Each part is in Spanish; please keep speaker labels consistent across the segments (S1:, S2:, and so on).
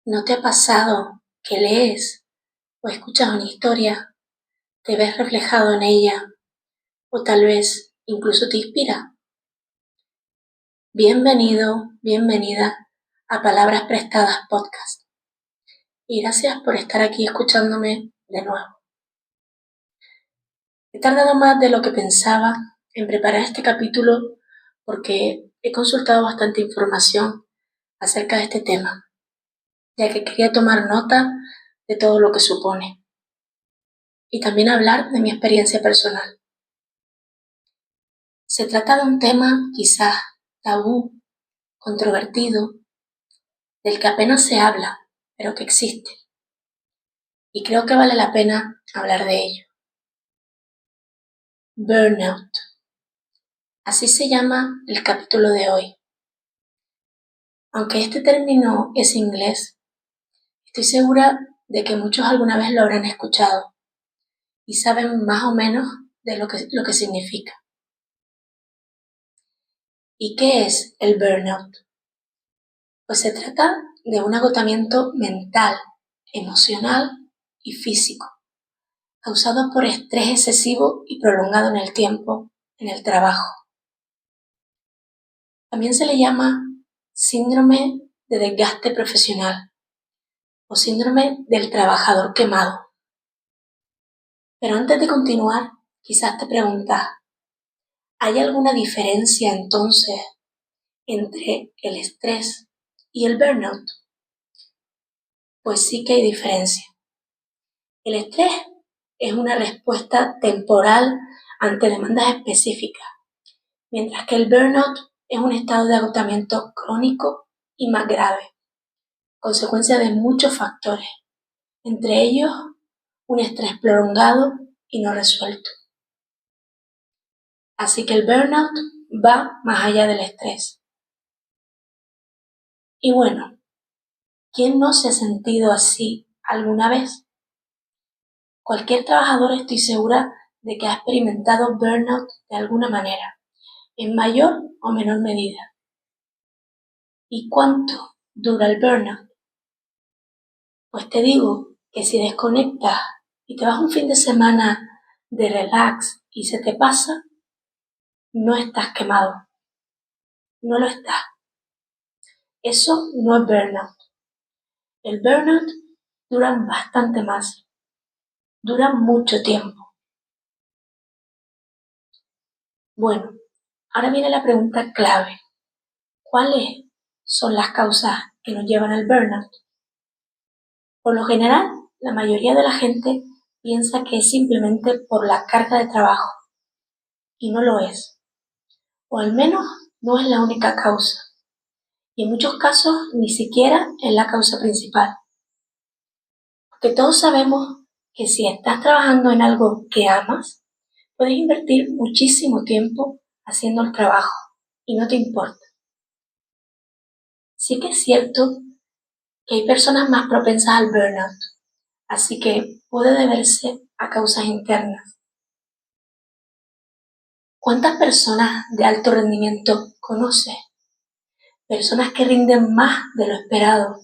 S1: ¿No te ha pasado que lees o escuchas una historia, te ves reflejado en ella o tal vez incluso te inspira? Bienvenido, bienvenida a Palabras Prestadas Podcast y gracias por estar aquí escuchándome de nuevo. He tardado más de lo que pensaba en preparar este capítulo porque he consultado bastante información acerca de este tema, ya que quería tomar nota de todo lo que supone y también hablar de mi experiencia personal. Se trata de un tema quizás tabú, controvertido, del que apenas se habla, pero que existe. Y creo que vale la pena hablar de ello. Burnout. Así se llama el capítulo de hoy. Aunque este término es inglés, estoy segura de que muchos alguna vez lo habrán escuchado y saben más o menos de lo que significa. ¿Y qué es el burnout? Pues se trata de un agotamiento mental, emocional y físico, causado por estrés excesivo y prolongado en el tiempo en el trabajo. También se le llama síndrome de desgaste profesional o síndrome del trabajador quemado. Pero antes de continuar, quizás te preguntas, ¿hay alguna diferencia entonces entre el estrés y el burnout? Pues sí que hay diferencia. El estrés es una respuesta temporal ante demandas específicas, mientras que el burnout es un estado de agotamiento crónico y más grave, consecuencia de muchos factores, entre ellos un estrés prolongado y no resuelto. Así que el burnout va más allá del estrés. Y bueno, ¿quién no se ha sentido así alguna vez? Cualquier trabajador estoy segura de que ha experimentado burnout de alguna manera, en mayor o menor medida. ¿Y cuánto dura el burnout? Pues te digo que si desconectas y te vas un fin de semana de relax y se te pasa, no estás quemado. No lo estás. Eso no es burnout. El burnout dura bastante más. Dura mucho tiempo. Bueno, ahora viene la pregunta clave. ¿Cuáles son las causas que nos llevan al burnout? Por lo general, la mayoría de la gente piensa que es simplemente por la carga de trabajo, y no lo es. O al menos no es la única causa. Y en muchos casos ni siquiera es la causa principal. Porque todos sabemos que si estás trabajando en algo que amas, puedes invertir muchísimo tiempo haciendo el trabajo y no te importa. Sí que es cierto que hay personas más propensas al burnout, así que puede deberse a causas internas. ¿Cuántas personas de alto rendimiento conoces? Personas que rinden más de lo esperado,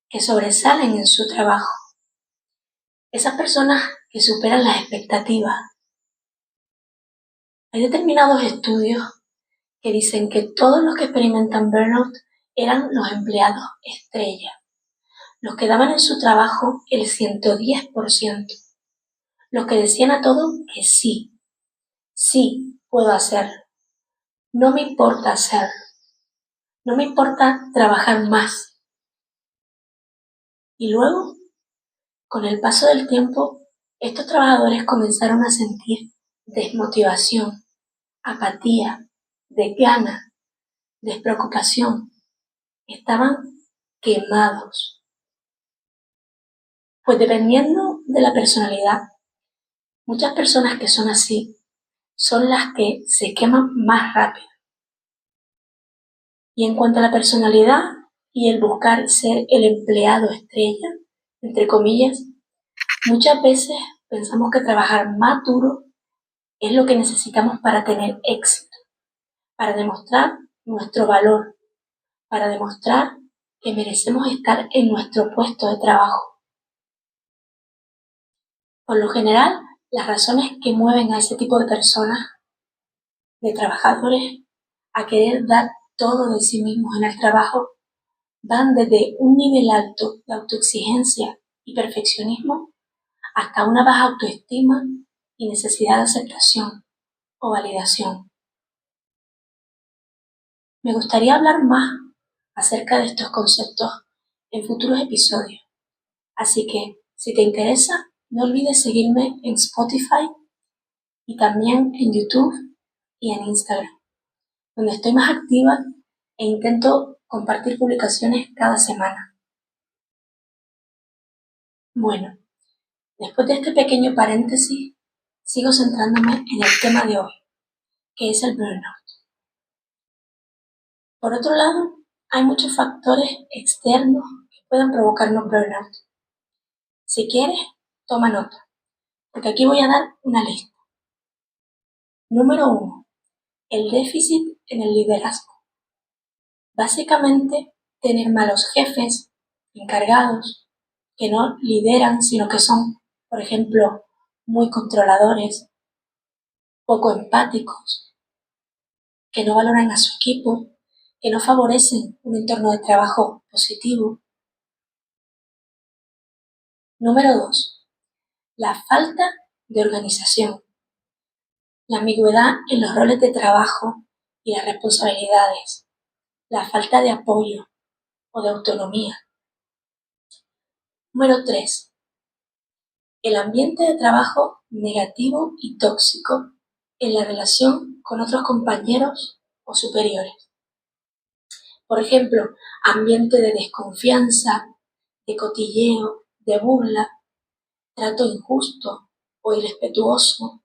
S1: que sobresalen en su trabajo. Esas personas que superan las expectativas. Hay determinados estudios que dicen que todos los que experimentan burnout eran los empleados estrella, los que daban en su trabajo el 110%, los que decían a todo que sí, sí puedo hacerlo, no me importa hacerlo, no me importa trabajar más. Y luego, con el paso del tiempo, estos trabajadores comenzaron a sentir desmotivación, apatía, desgana, despreocupación. Estaban quemados. Pues dependiendo de la personalidad, muchas personas que son así son las que se queman más rápido. Y en cuanto a la personalidad y el buscar ser el empleado estrella, entre comillas, muchas veces pensamos que trabajar más duro es lo que necesitamos para tener éxito, para demostrar nuestro valor, para demostrar que merecemos estar en nuestro puesto de trabajo. Por lo general, las razones que mueven a ese tipo de personas, de trabajadores, a querer dar todo de sí mismos en el trabajo, van desde un nivel alto de autoexigencia y perfeccionismo hasta una baja autoestima y necesidad de aceptación o validación. Me gustaría hablar más acerca de estos conceptos en futuros episodios, así que si te interesa, no olvides seguirme en Spotify y también en YouTube y en Instagram, donde estoy más activa e intento compartir publicaciones cada semana. Bueno, después de este pequeño paréntesis, sigo centrándome en el tema de hoy, que es el burnout. Por otro lado, hay muchos factores externos que pueden provocarnos burnout. Si quieres, toma nota, porque aquí voy a dar una lista. Número 1. El déficit en el liderazgo. Básicamente, tener malos jefes, encargados, que no lideran, sino que son, por ejemplo, muy controladores, poco empáticos, que no valoran a su equipo, que no favorecen un entorno de trabajo positivo. Número 2. La falta de organización. La ambigüedad en los roles de trabajo y las responsabilidades. La falta de apoyo o de autonomía. Número 3. El ambiente de trabajo negativo y tóxico en la relación con otros compañeros o superiores. Por ejemplo, ambiente de desconfianza, de cotilleo, de burla, trato injusto o irrespetuoso.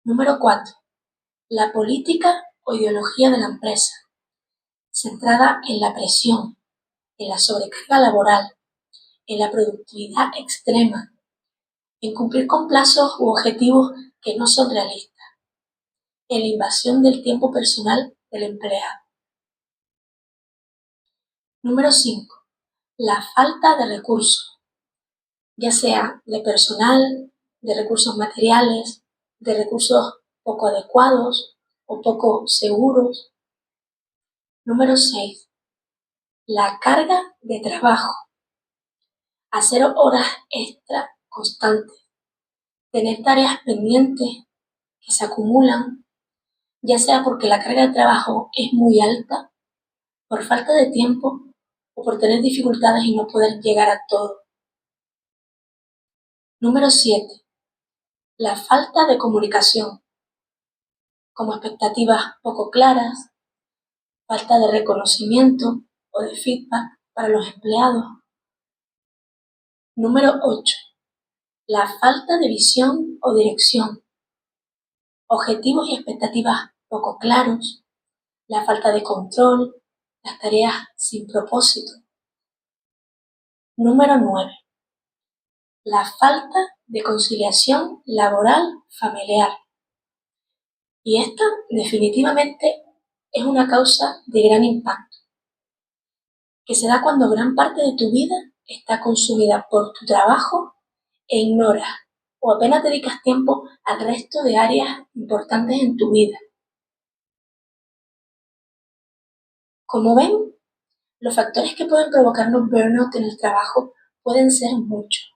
S1: Número 4. La política o ideología de la empresa, centrada en la presión, en la sobrecarga laboral, en la productividad extrema, en cumplir con plazos u objetivos que no son realistas, en la invasión del tiempo personal del empleado. Número 5. La falta de recursos, ya sea de personal, de recursos materiales, de recursos poco adecuados o poco seguros. Número 6. La carga de trabajo, hacer horas extra constantes, tener tareas pendientes que se acumulan, ya sea porque la carga de trabajo es muy alta, por falta de tiempo o por tener dificultades y no poder llegar a todo. Número 7. La falta de comunicación, como expectativas poco claras, falta de reconocimiento o de feedback para los empleados. Número 8. La falta de visión o dirección, objetivos y expectativas poco claros, la falta de control, las tareas sin propósito. Número 9. La falta de conciliación laboral familiar. Y esta definitivamente es una causa de gran impacto, que se da cuando gran parte de tu vida está consumida por tu trabajo e ignoras o apenas dedicas tiempo al resto de áreas importantes en tu vida. Como ven, los factores que pueden provocarnos burnout en el trabajo pueden ser muchos.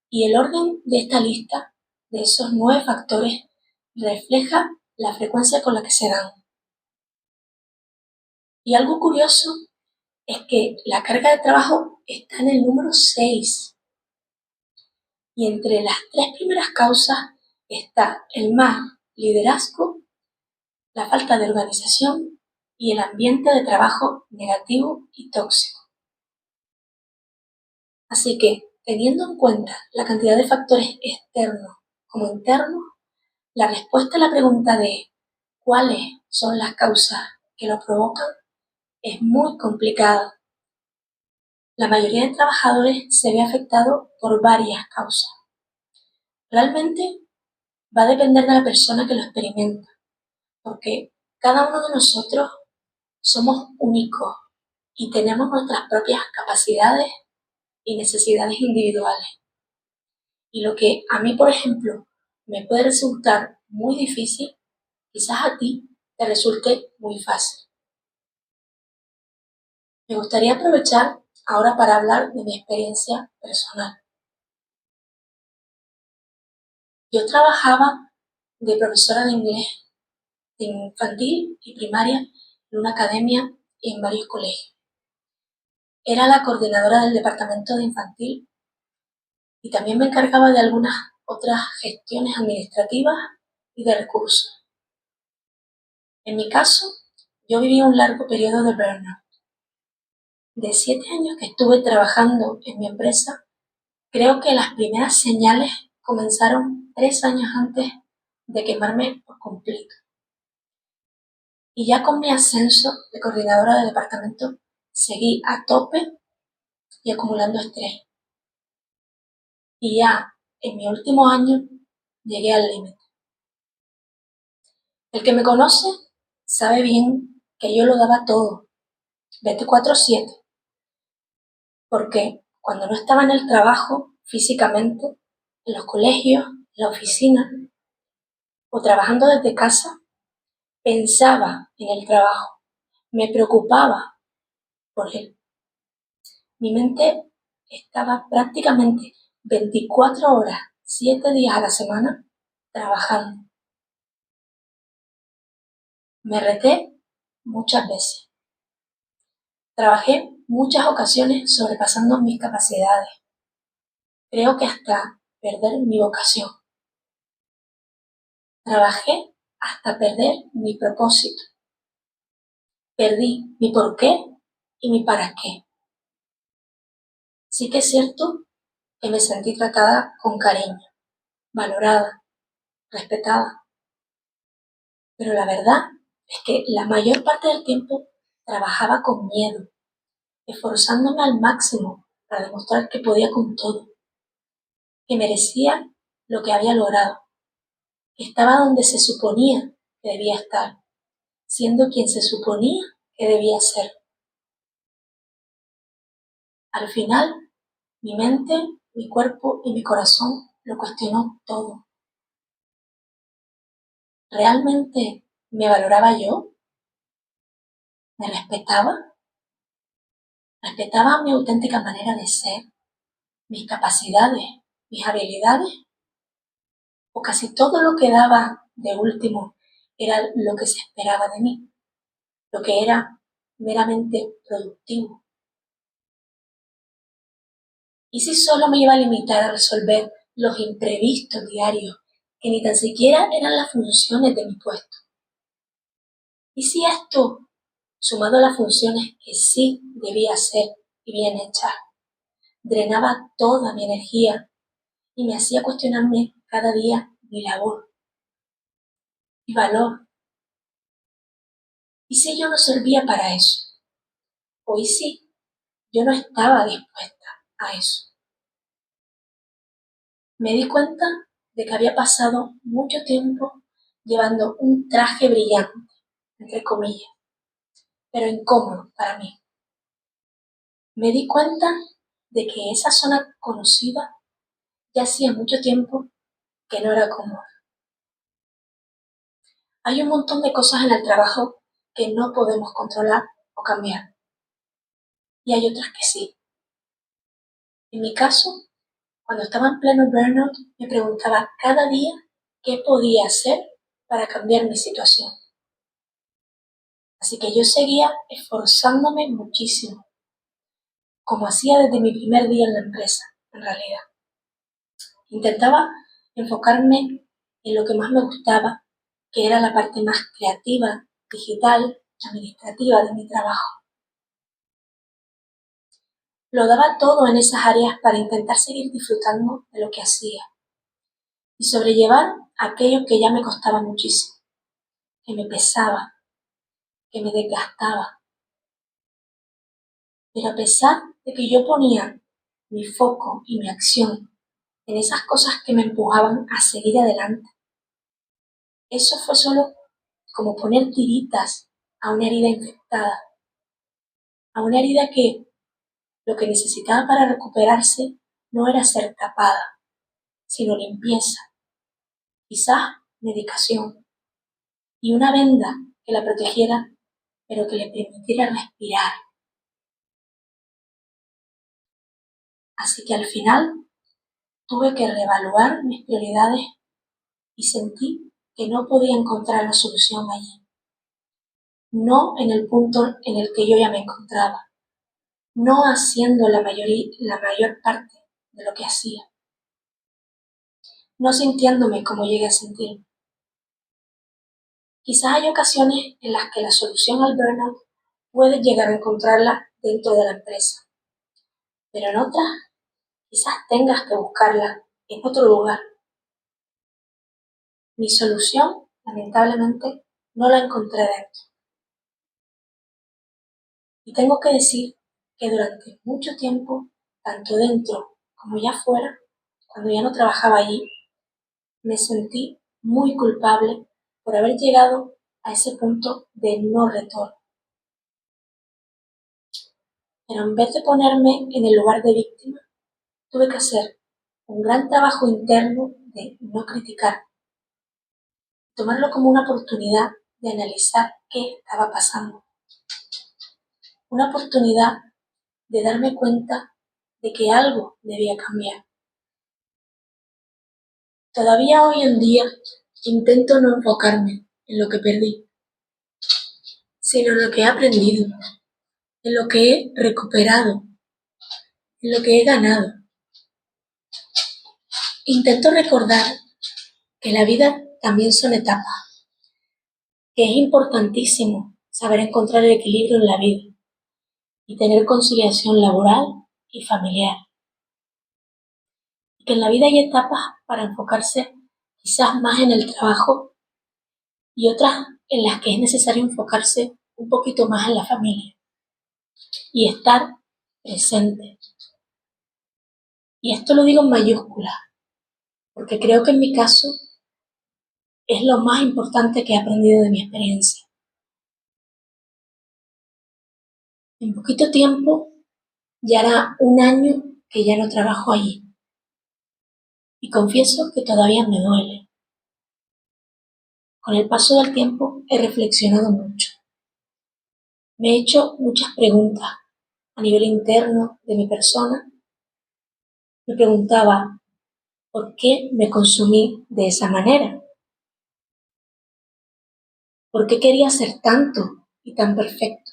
S1: Y el orden de esta lista, de esos 9 factores, refleja la frecuencia con la que se dan. Y algo curioso es que la carga de trabajo está en el número 6. Y entre las 3 primeras causas está el más liderazgo, la falta de organización y el ambiente de trabajo negativo y tóxico. Así que, teniendo en cuenta la cantidad de factores externos como internos, la respuesta a la pregunta de ¿cuáles son las causas que lo provocan? Es muy complicada. La mayoría de trabajadores se ve afectado por varias causas. Realmente va a depender de la persona que lo experimenta, porque cada uno de nosotros somos únicos y tenemos nuestras propias capacidades y necesidades individuales. Y lo que a mí, por ejemplo, me puede resultar muy difícil, quizás a ti te resulte muy fácil. Me gustaría aprovechar ahora para hablar de mi experiencia personal. Yo trabajaba de profesora de inglés de infantil y primaria en una academia y en varios colegios. Era la coordinadora del departamento de infantil y también me encargaba de algunas otras gestiones administrativas y de recursos. En mi caso, yo viví un largo periodo de burnout. De 7 años que estuve trabajando en mi empresa, creo que las primeras señales comenzaron 3 años antes de quemarme por completo. Y ya con mi ascenso de coordinadora de departamento, seguí a tope y acumulando estrés. Y ya en mi último año llegué al límite. El que me conoce sabe bien que yo lo daba todo, 24/7, porque cuando no estaba en el trabajo físicamente, en los colegios, en la oficina o trabajando desde casa, pensaba en el trabajo, me preocupaba por él. Mi mente estaba prácticamente 24 horas, 7 días a la semana, trabajando. Me reté muchas veces. Trabajé muchas ocasiones sobrepasando mis capacidades. Creo que hasta perder mi vocación. Trabajé hasta perder mi propósito. Perdí mi por qué y mi para qué. Sí que es cierto que me sentí tratada con cariño, valorada, respetada. Pero la verdad es que la mayor parte del tiempo trabajaba con miedo, esforzándome al máximo para demostrar que podía con todo, que merecía lo que había logrado, que estaba donde se suponía que debía estar, siendo quien se suponía que debía ser. Al final, mi mente, mi cuerpo y mi corazón lo cuestionó todo. ¿Realmente me valoraba yo? ¿Me respetaba? ¿Respetaba mi auténtica manera de ser, mis capacidades, mis habilidades? ¿O casi todo lo que daba de último era lo que se esperaba de mí, lo que era meramente productivo? ¿Y si solo me iba a limitar a resolver los imprevistos diarios que ni tan siquiera eran las funciones de mi puesto? ¿Y si esto, sumado a las funciones que sí debía hacer y bien hechas, drenaba toda mi energía y me hacía cuestionarme cada día mi labor, mi valor? ¿Y si yo no servía para eso? ¿O y si yo no estaba dispuesta a eso? Me di cuenta de que había pasado mucho tiempo llevando un traje brillante, entre comillas, pero incómodo para mí. Me di cuenta de que esa zona conocida ya hacía mucho tiempo que no era cómoda. Hay un montón de cosas en el trabajo que no podemos controlar o cambiar, y hay otras que sí. En mi caso, cuando estaba en pleno burnout, me preguntaba cada día qué podía hacer para cambiar mi situación. Así que yo seguía esforzándome muchísimo, como hacía desde mi primer día en la empresa, en realidad. Intentaba enfocarme en lo que más me gustaba, que era la parte más creativa, digital, administrativa de mi trabajo. Lo daba todo en esas áreas para intentar seguir disfrutando de lo que hacía y sobrellevar aquello que ya me costaba muchísimo, que me pesaba, que me desgastaba. Pero a pesar de que yo ponía mi foco y mi acción en esas cosas que me empujaban a seguir adelante, eso fue solo como poner tiritas a una herida infectada. a una herida que lo que necesitaba para recuperarse no era ser tapada, sino limpieza, quizás medicación y una venda que la protegiera, pero que le permitiera respirar. Así que al final tuve que reevaluar mis prioridades y sentí que no podía encontrar la solución allí. No en el punto en el que yo ya me encontraba, no haciendo la mayor parte de lo que hacía, no sintiéndome como llegué a sentirme. Quizás hay ocasiones en las que la solución al burnout puedes llegar a encontrarla dentro de la empresa, pero en otras quizás tengas que buscarla en otro lugar. Mi solución, lamentablemente, no la encontré dentro. Y tengo que decir que durante mucho tiempo, tanto dentro como ya fuera, cuando ya no trabajaba allí, me sentí muy culpable por haber llegado a ese punto de no retorno. Pero en vez de ponerme en el lugar de víctima, tuve que hacer un gran trabajo interno de no criticar, tomarlo como una oportunidad de analizar qué estaba pasando, una oportunidad de darme cuenta de que algo debía cambiar. Todavía hoy en día intento no enfocarme en lo que perdí, sino en lo que he aprendido, en lo que he recuperado, en lo que he ganado. Intento recordar que la vida también son etapas, que es importantísimo saber encontrar el equilibrio en la vida y tener conciliación laboral y familiar. Y que en la vida hay etapas para enfocarse quizás más en el trabajo y otras en las que es necesario enfocarse un poquito más en la familia y estar presente. Y esto lo digo en mayúsculas, porque creo que en mi caso es lo más importante que he aprendido de mi experiencia. En poquito tiempo ya hará un año que ya no trabajo allí. Y confieso que todavía me duele. Con el paso del tiempo he reflexionado mucho. Me he hecho muchas preguntas a nivel interno de mi persona. Me preguntaba, ¿por qué me consumí de esa manera? ¿Por qué quería ser tanto y tan perfecto?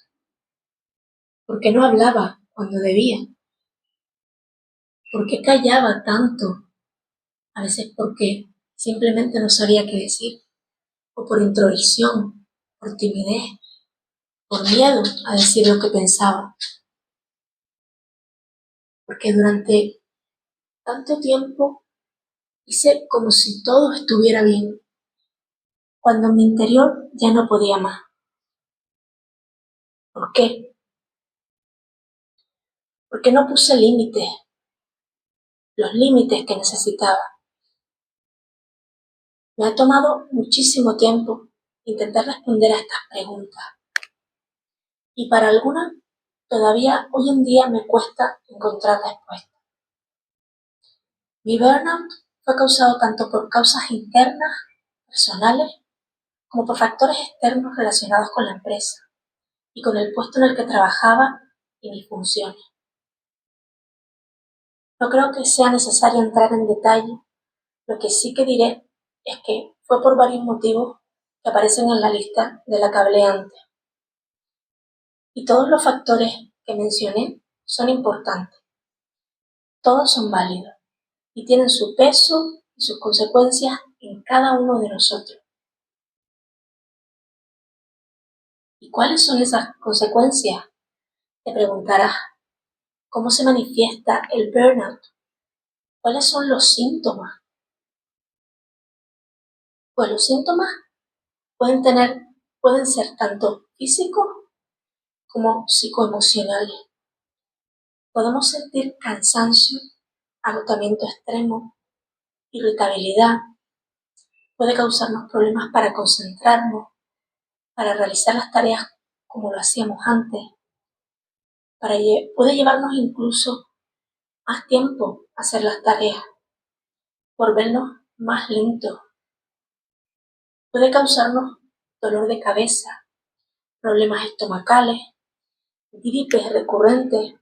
S1: ¿Por qué no hablaba cuando debía? ¿Por qué callaba tanto? A veces porque simplemente no sabía qué decir, o por introversión, por timidez, por miedo a decir lo que pensaba. Porque durante tanto tiempo hice como si todo estuviera bien, cuando en mi interior ya no podía más. ¿Por qué? Porque no puse límites, los límites que necesitaba. Me ha tomado muchísimo tiempo intentar responder a estas preguntas. Y para algunas, todavía hoy en día me cuesta encontrar respuestas. Mi burnout fue causado tanto por causas internas, personales, como por factores externos relacionados con la empresa y con el puesto en el que trabajaba y mis funciones. No creo que sea necesario entrar en detalle, lo que sí que diré es que fue por varios motivos que aparecen en la lista de la que hablé antes. Y todos los factores que mencioné son importantes, todos son válidos y tienen su peso y sus consecuencias en cada uno de nosotros. ¿Y cuáles son esas consecuencias? Te preguntarás, ¿cómo se manifiesta el burnout? ¿Cuáles son los síntomas? Pues los síntomas pueden ser tanto físicos como psicoemocionales. Podemos sentir cansancio, agotamiento extremo, irritabilidad. Puede causarnos problemas para concentrarnos, para realizar las tareas como lo hacíamos antes. puede llevarnos incluso más tiempo a hacer las tareas, volvernos más lentos, puede causarnos dolor de cabeza, problemas estomacales, gripes recurrentes.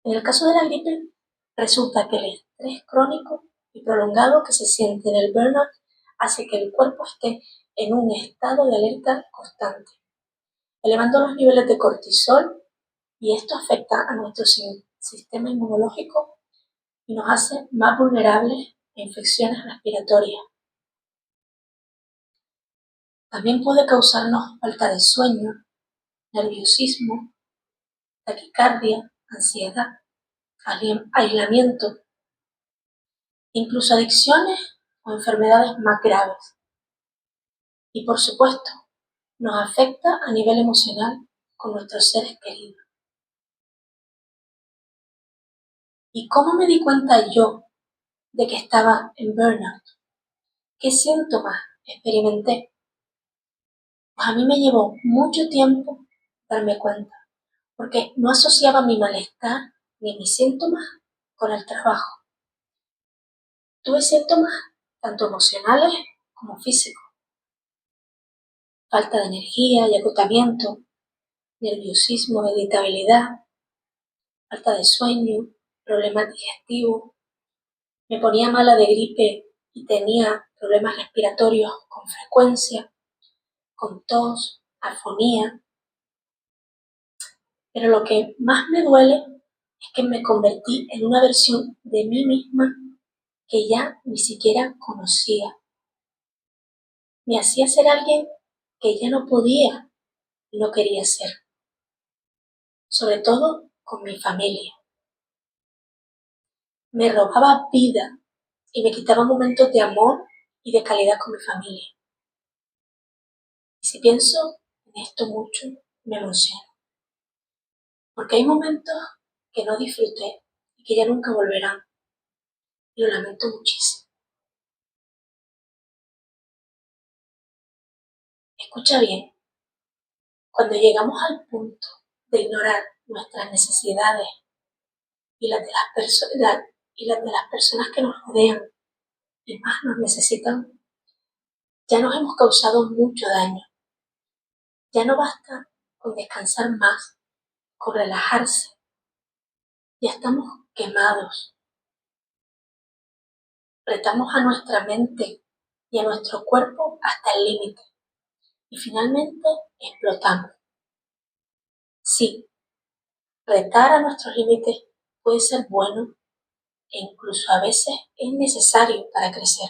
S1: En el caso de la gripe, resulta que el estrés crónico y prolongado que se siente en el burnout hace que el cuerpo esté en un estado de alerta constante, elevando los niveles de cortisol, y esto afecta a nuestro sistema inmunológico y nos hace más vulnerables a infecciones respiratorias. También puede causarnos falta de sueño, nerviosismo, taquicardia, ansiedad, aislamiento, incluso adicciones o enfermedades más graves. Y por supuesto, nos afecta a nivel emocional con nuestros seres queridos. ¿Y cómo me di cuenta yo de que estaba en burnout? ¿Qué síntomas experimenté? Pues a mí me llevó mucho tiempo darme cuenta, porque no asociaba mi malestar ni mis síntomas con el trabajo. Tuve síntomas tanto emocionales como físicos: falta de energía y agotamiento, nerviosismo, irritabilidad, falta de sueño, problemas digestivos. Me ponía mala de gripe y tenía problemas respiratorios con frecuencia, con tos, afonía. Pero lo que más me duele es que me convertí en una versión de mí misma que ya ni siquiera conocía. Me hacía ser alguien que ya no podía y no quería ser, sobre todo con mi familia. Me robaba vida y me quitaba momentos de amor y de calidad con mi familia. Y si pienso en esto mucho, me emociono, porque hay momentos que no disfruté y que ya nunca volverán, y lo lamento muchísimo. Escucha bien, cuando llegamos al punto de ignorar nuestras necesidades y las de las personas que nos rodean y más nos necesitan, ya nos hemos causado mucho daño. Ya no basta con descansar más, con relajarse. Ya estamos quemados. Retamos a nuestra mente y a nuestro cuerpo hasta el límite y finalmente explotamos. Sí, retar a nuestros límites puede ser bueno e incluso a veces es necesario para crecer,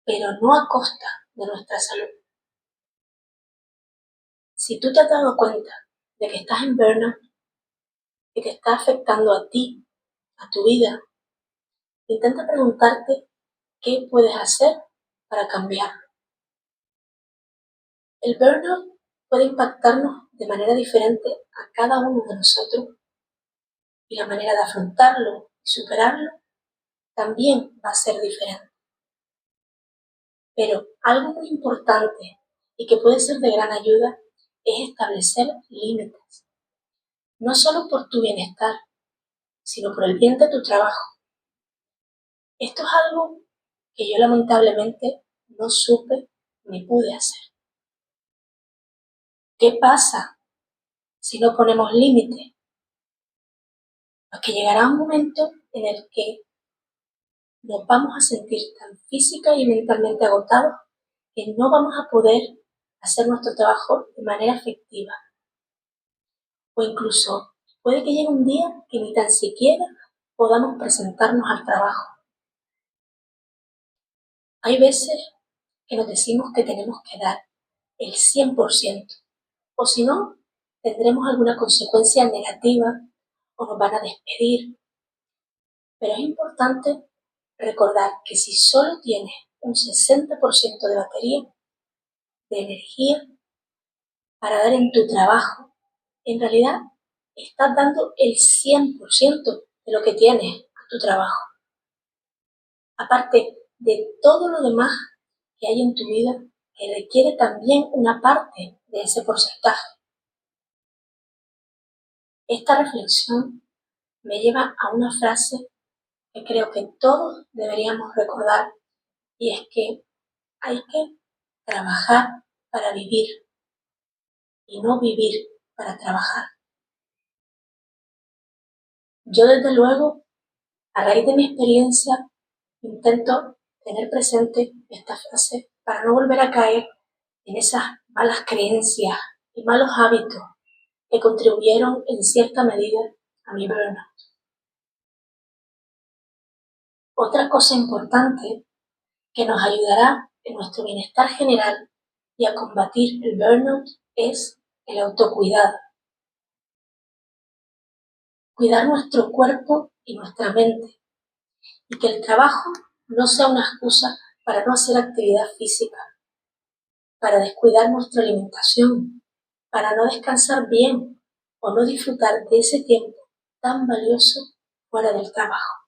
S1: pero no a costa de nuestra salud. Si tú te has dado cuenta de que estás en burnout, que te está afectando a ti, a tu vida, intenta preguntarte qué puedes hacer para cambiar. El burnout puede impactarnos de manera diferente a cada uno de nosotros, y la manera de afrontarlo y superarlo también va a ser diferente. Pero algo muy importante y que puede ser de gran ayuda es establecer límites, no solo por tu bienestar, sino por el bien de tu trabajo. Esto es algo que yo lamentablemente no supe ni pude hacer. ¿Qué pasa si no ponemos límites? Pues que llegará un momento en el que nos vamos a sentir tan física y mentalmente agotados que no vamos a poder hacer nuestro trabajo de manera efectiva. O incluso puede que llegue un día que ni tan siquiera podamos presentarnos al trabajo. Hay veces que nos decimos que tenemos que dar el 100%, o si no, tendremos alguna consecuencia negativa o nos van a despedir. Pero es importante recordar que si solo tienes un 60% de batería, de energía para dar en tu trabajo, en realidad estás dando el 100% de lo que tienes a tu trabajo. Aparte de todo lo demás que hay en tu vida que requiere también una parte de ese porcentaje. Esta reflexión me lleva a una frase que creo que todos deberíamos recordar, y es que hay que trabajar para vivir y no vivir para trabajar. Yo, desde luego, a raíz de mi experiencia, intento tener presente esta frase para no volver a caer en esas malas creencias y malos hábitos que contribuyeron en cierta medida a mi burnout. Otra cosa importante que nos ayudará en nuestro bienestar general y a combatir el burnout es el autocuidado. Cuidar nuestro cuerpo y nuestra mente, y que el trabajo no sea una excusa para no hacer actividad física, para descuidar nuestra alimentación, para no descansar bien o no disfrutar de ese tiempo tan valioso fuera del trabajo.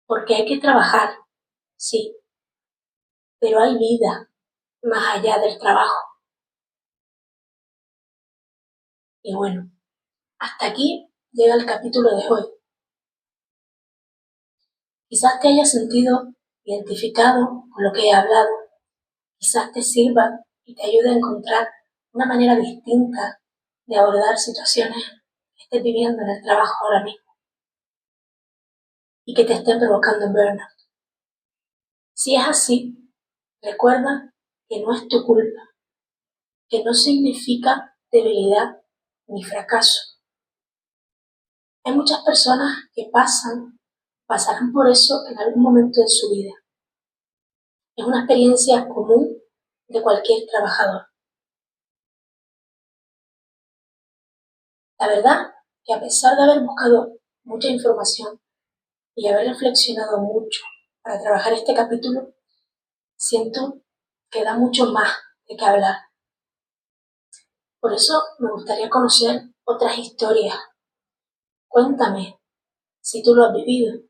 S1: Porque hay que trabajar, sí, pero hay vida más allá del trabajo. Y bueno, hasta aquí llega el capítulo de hoy. Quizás te hayas sentido identificado con lo que he hablado, quizás te sirva y te ayude a encontrar una manera distinta de abordar situaciones que estés viviendo en el trabajo ahora mismo y que te estén provocando burnout. Si es así, recuerda que no es tu culpa, que no significa debilidad ni fracaso. Hay muchas personas que pasarán por eso en algún momento de su vida. Es una experiencia común de cualquier trabajador. La verdad que a pesar de haber buscado mucha información y haber reflexionado mucho para trabajar este capítulo, siento que da mucho más de qué hablar. Por eso me gustaría conocer otras historias. Cuéntame si tú lo has vivido,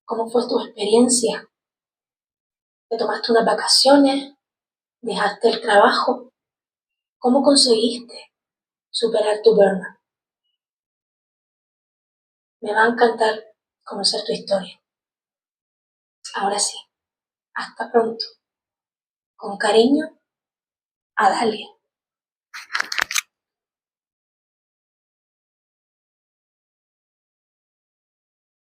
S1: cómo fue tu experiencia. ¿Te tomaste unas vacaciones? ¿Dejaste el trabajo? ¿Cómo conseguiste superar tu burnout? Me va a encantar conocer tu historia. Ahora sí, hasta pronto. Con cariño, Adalia.